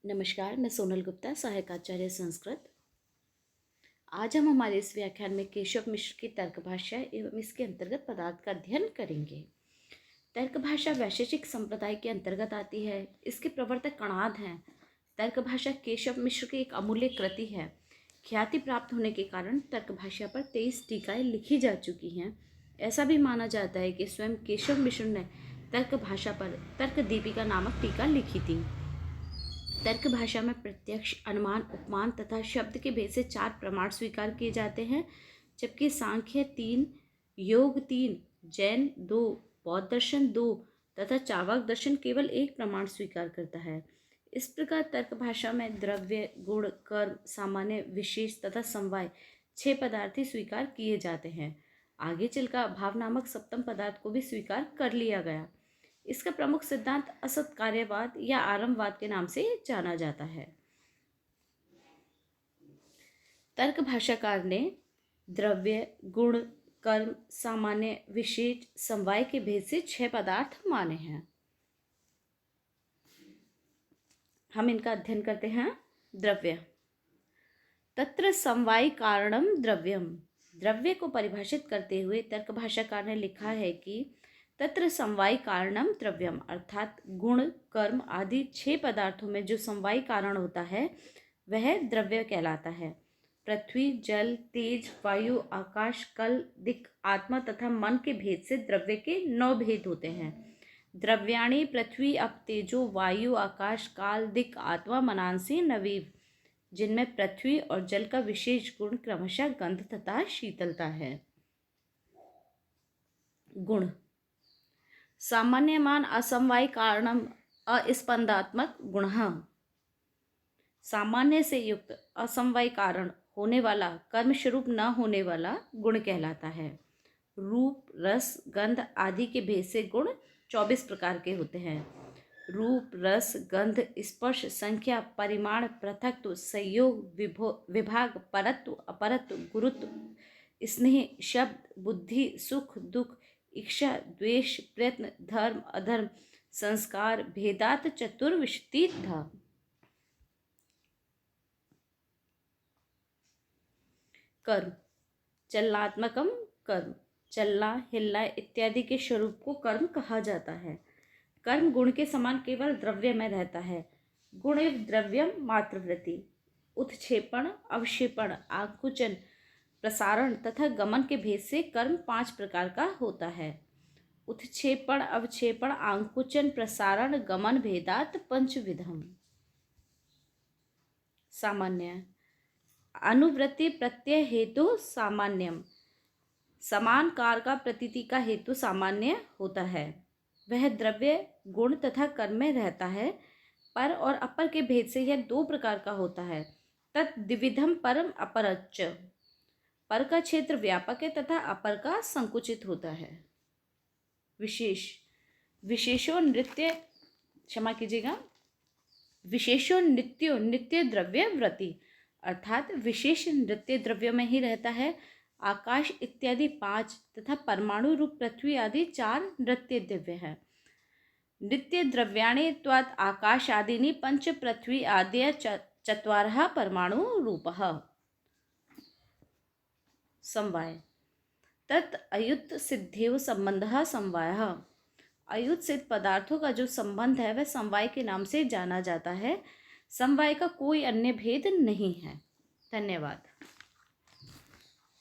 नमस्कार, मैं सोनल गुप्ता, सहायक आचार्य संस्कृत। आज हम हमारे इस व्याख्यान में केशव मिश्र की तर्क भाषा एवं इसके अंतर्गत पदार्थ का अध्ययन करेंगे। तर्क भाषा वैशेषिक संप्रदाय के अंतर्गत आती है। इसके प्रवर्तक कणाद हैं। तर्क भाषा केशव मिश्र की एक अमूल्य कृति है। ख्याति प्राप्त होने के कारण तर्क भाषा पर 23 टीकाएं लिखी जा चुकी हैं। ऐसा भी माना जाता है कि स्वयं केशव मिश्र ने तर्क भाषा पर तर्क दीपिका नामक टीका लिखी थी। तर्क भाषा में प्रत्यक्ष, अनुमान, उपमान तथा शब्द के भेद से 4 प्रमाण स्वीकार किए जाते हैं, जबकि सांख्य 3, योग 3, जैन 2, बौद्ध दर्शन 2 तथा चार्वाक दर्शन केवल 1 प्रमाण स्वीकार करता है। इस प्रकार तर्क भाषा में द्रव्य, गुण, कर्म, सामान्य, विशेष तथा समवाय 6 पदार्थ ही स्वीकार किए जाते हैं। आगे चलकर अभाव नामक सप्तम पदार्थ को भी स्वीकार कर लिया गया। इसका प्रमुख सिद्धांत असत कार्यवाद या आरंभवाद के नाम से जाना जाता है। तर्क भाषाकार ने द्रव्य, गुण, कर्म, सामान्य, विशेष, समवाय के भेद से 6 पदार्थ माने हैं। हम इनका अध्ययन करते हैं। द्रव्य। तत्र समवाय कारणम द्रव्यम। द्रव्य को परिभाषित करते हुए तर्क भाषाकार ने लिखा है कि तत्र समवाय कारणम द्रव्यम, अर्थात गुण, कर्म आदि 6 पदार्थों में जो समवाय कारण होता है वह द्रव्य कहलाता है। पृथ्वी, जल, तेज, वायु, आकाश, कल, दिक्, आत्मा तथा मन के भेद से द्रव्य के 9 भेद होते हैं। द्रव्याणि पृथ्वी, अप, तेजो, वायु, आकाश, काल, दिक्, आत्मा, मनांसि, नवीव, जिनमें पृथ्वी और जल का विशेष गुण क्रमशः गंध तथा शीतलता है। गुण। सामान्यमान असमवाय कारणम अस्पंदात्मक गुण। सामान्य से युक्त असमवाय कारण होने वाला, कर्म स्वरूप न होने वाला गुण कहलाता है। रूप, रस, गंध आदि के भेद से गुण 24 प्रकार के होते हैं। रूप, रस, गंध, स्पर्श, संख्या, परिमाण, पृथकत्व, संयोग, विभाग, परत्व, अपरत्व, गुरुत्व, स्नेह, शब्द, बुद्धि, सुख, दुख, इच्छा, द्वेष, प्रयत्न, धर्म, अधर्म, संस्कार, भेदात चतुर्विंशति था। कर्म। चलनात्मकम कर्म, चलना, हिलना इत्यादि के स्वरूप को कर्म कहा जाता है। कर्म गुण के समान केवल द्रव्य में रहता है। गुण एवं द्रव्यम मात्रवृत्ति, उत्क्षेपण, अवक्षेपण, आकुंचन, प्रसारण तथा गमन के भेद से कर्म 5 प्रकार का होता है। उत्क्षेपण, अवक्षेपण, आकुंचन, प्रसारण, गमन भेदात पंचविधम। सामान्य। अनुवृत्ति प्रत्यय हेतु सामान्यम, समान कार का प्रतीति का हेतु सामान्य होता है। वह द्रव्य, गुण तथा कर्म में रहता है। पर और अपर के भेद से यह 2 प्रकार का होता है। तत् द्विविधम परम अपरच्च, पर का क्षेत्र व्यापक है तथा अपर का संकुचित होता है। विशेष। विशेषो नृत्य, क्षमा कीजिएगा, विशेषो नित्यो नित्य द्रव्य व्रति, अर्थात विशेष नृत्य द्रव्य में ही रहता है। आकाश इत्यादि 5 तथा परमाणु रूप पृथ्वी आदि 4 नृत्य द्रव्य है। नित्य द्रव्याणि त्वात् आकाश आदिनी पंच पृथ्वी आद्य चत्वारः परमाणु रूपः। समवाय। तत् अयुत सिद्धेव संबंधः समवायः, अयुत सिद्ध पदार्थों का जो संबंध है वह समवाय के नाम से जाना जाता है। समवाय का कोई अन्य भेद नहीं है। धन्यवाद।